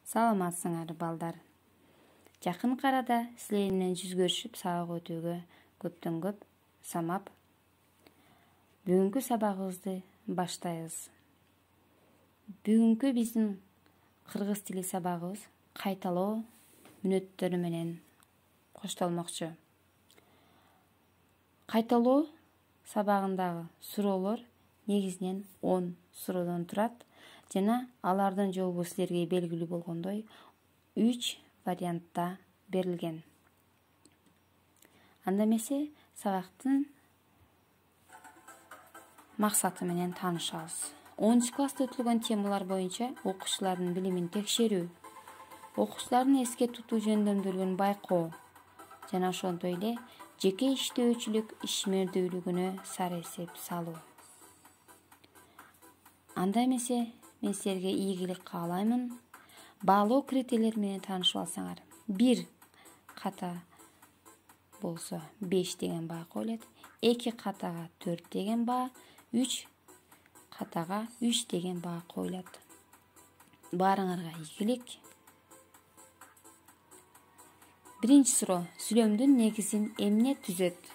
Саламатсыңар балдар. Жакын карада силер менен жүз көрүшүп сабак өтүүгө көптөн көп самап бүгүнкү сабагыбызды баштайбыз. Бүгүнкү биздин кыргыз тили сабагыбыз кайталоо мүнөттөрү менен коштолмокчу. Кайталоо сабагындагы суроолор негизинен 10 суроодон турат жана алардын жообу силерге белгилүү болгондой 3 вариантта берилген. Анда эмесе сабактын максаты менен таанышабыз. 10 класста өтүлгөн темалар боюнча окуучулардын билимин текшерүү, окуучулардын эске тутуу жөндөмдүүлүгүн байкоо жана ошондой эле жеке иштөөчүлүк ишмердүүлүгүнө сары эсеп салуу. Анда эмесе мен силерге ийгилик каалаймын. Баалоо критерийлери менен таанышып алсаңар, 1 ката болсо 5 деген баа коюлат, 2 катага 4 деген баа, 3 катага 3 деген баа коюлат. Баарыңарга ийгилик. Биринчи суроо: сүйлөмдүн негизин эмне түзөт?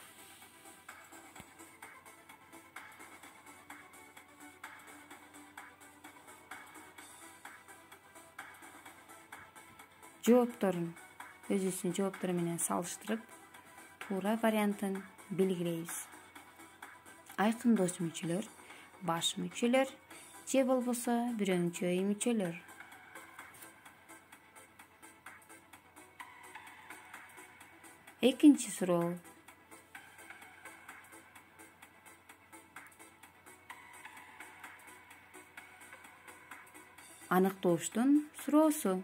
Жоопторун өзүбүздүн жооптор менен салыштырып, туура вариантын белгилейбиз. Айкындоочу мүчөлөр, баш мүчөлөр же болбосо бирөөмчөй мүчөлөр. Экинчи суроо: аныктооштун суроосу.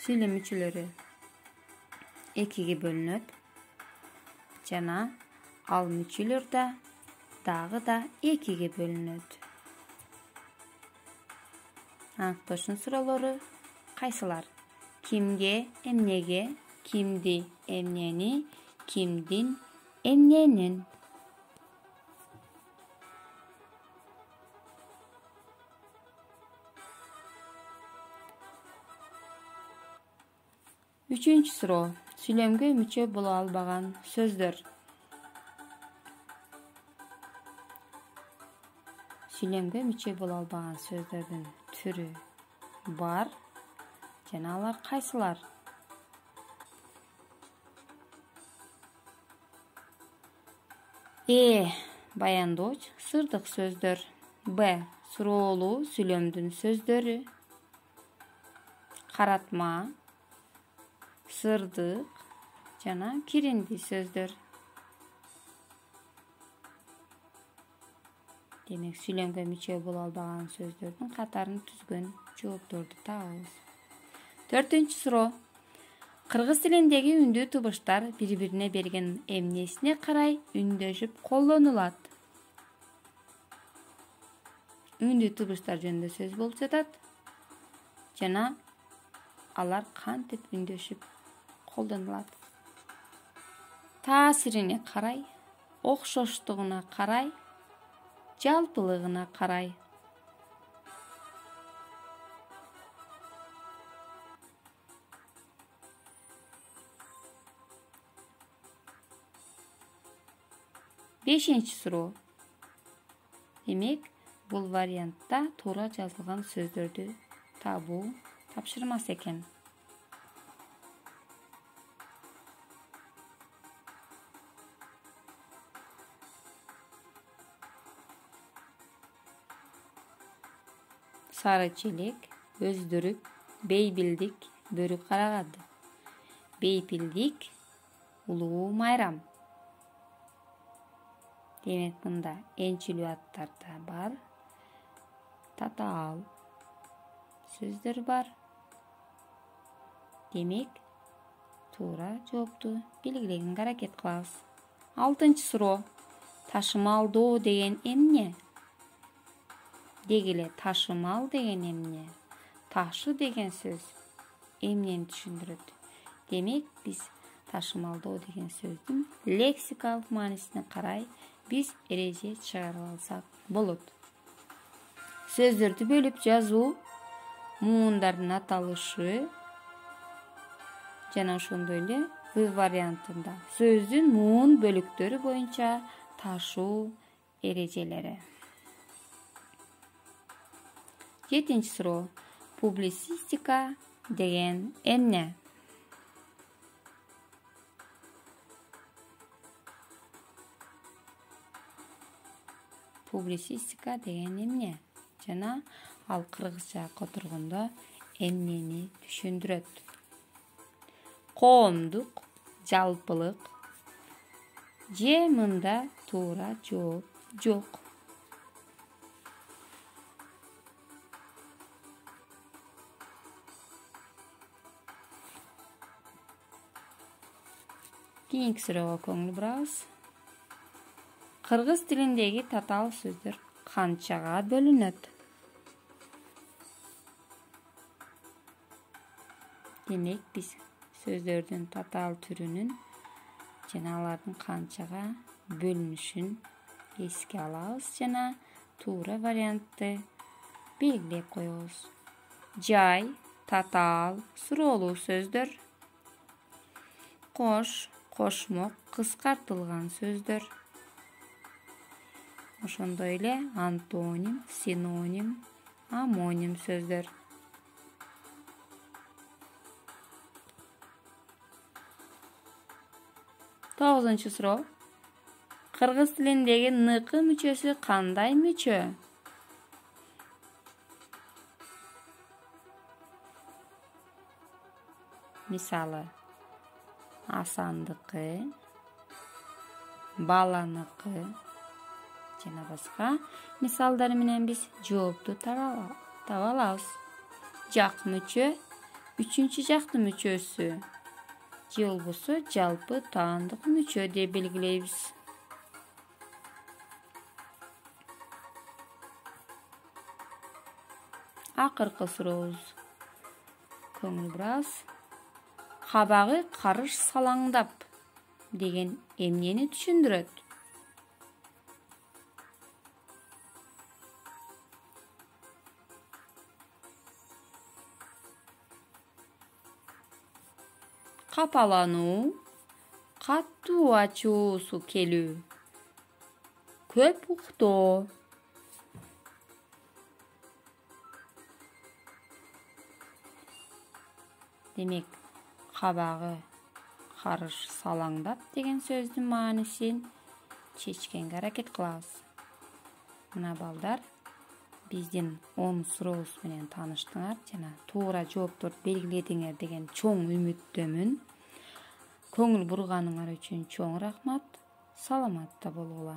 Сүйлөм мүчөлөрү 2ге бөлүнөт жана ал мүчөлөр дагы 2ге бөлүнөт. Аныктоочунун суроолору кайсылар? Кимге, эмнеге, кимди, эмнени, кимдин, эмненин. Үчүнчү суроо: сүйлөмгө мүчө боло албаган сөздөр. Сүйлөмгө мүчө боло албаган сөздөрдүн түрү бар жана алар кайсылар? Баяндооч, сырдык сөздөр. Б. Суроолуу сүйлөмдүн сөздөрү. Каратма, сырдык жана киринди сөздөр. Демек, сүйлөмгө мүчө боло албаган сөздөрдүн катарын түзгөн жоопторду табабыз. 4-чү суроо: кыргыз тилиндеги үндүү тубуштар бири-бирине берген эмнесине карай үндөшүп колдонулат? Үндүү тубуштар жөнүндө сөз болуп жатат жана алар кантип үндөшүп колдонулат? Таасирине карай, окшоштугуна карай, жалпылыгына карай. Бешинчи суроо. Демек, бул вариантта туура жазылган сөздөрдү табуу тапшырмасы экен. Сары челек, өздүрүк, бейбилдик, бөрү карагады. Бейпилдик, улуу майрам. Демек, мында энчилүү аттар да бар, татаал сөздөр бар. Демек, туура жоопту белгилегенге аракет кылабыз. 6-чы суроо: ташымалдоо деген эмне? Деги эле ташымал деген эмне? Ташы деген сөз эмнени түшүндүрөт? Демек, биз ташымалдоо деген сөздүн лексикалык маанисине карай биз эреже чыгарып алсак болот. Сөздөрдү бөлүп жазуу, муундардын аталышы жана ошондой эле В вариантында сөздүн муун бөлүктөрү боюнча ташуу эрежелери. 7-ci суроо. Публицистика деген эмне? Публицистика деген эмне? Жана ал кыргызчага которгондо эмнени түшүндүрөт? Коомдук, жалпылык же мында туура жооп жок. Кийинки суроого көңүл бурабыз. Кыргыз тилиндеги татаал сөздөр канчага бөлүнөт? Демек, биз сөздөрдүн татаал түрүнүн жана алардын канчага бөлүнүшүн эске алабыз жана туура вариантты белгилеп коебуз. Жай, татаал, суроолуу сөздөр. Кош, кошмок, кыскартылган сөздөр. Ошондой эле антоним, синоним, амоним сөздөр. 9-чу суроо. Кыргыз тилиндеги ныкы мүчөсү кандай мүчө? Мисалы, асандыкы, баланыкы жана башка мисалдар менен биз жоопту таба алабыз. Жак мүчө, үчүнчү жактын мүчөсү же болбосо жалпы таандык мүчө деп белгилейбиз. Акыркы сурообуз көңүл бурабыз. Кабагы карыш салаңдап деген эмнени түшүндүрөт? Капалануу, катуу ачуусу келүү, көп уктоо. Демек, кабагы карыш салаңдап деген сөздүн маанисин чечкенге аракет кылабыз. Мына балдар, биздин 10 сурообуз менен тааныштыңар жана туура жоопторду белгиледиңер деген чоң үмүттөмүн. Көңүл бурганыңар үчүн чоң рахмат. Саламатта болгула.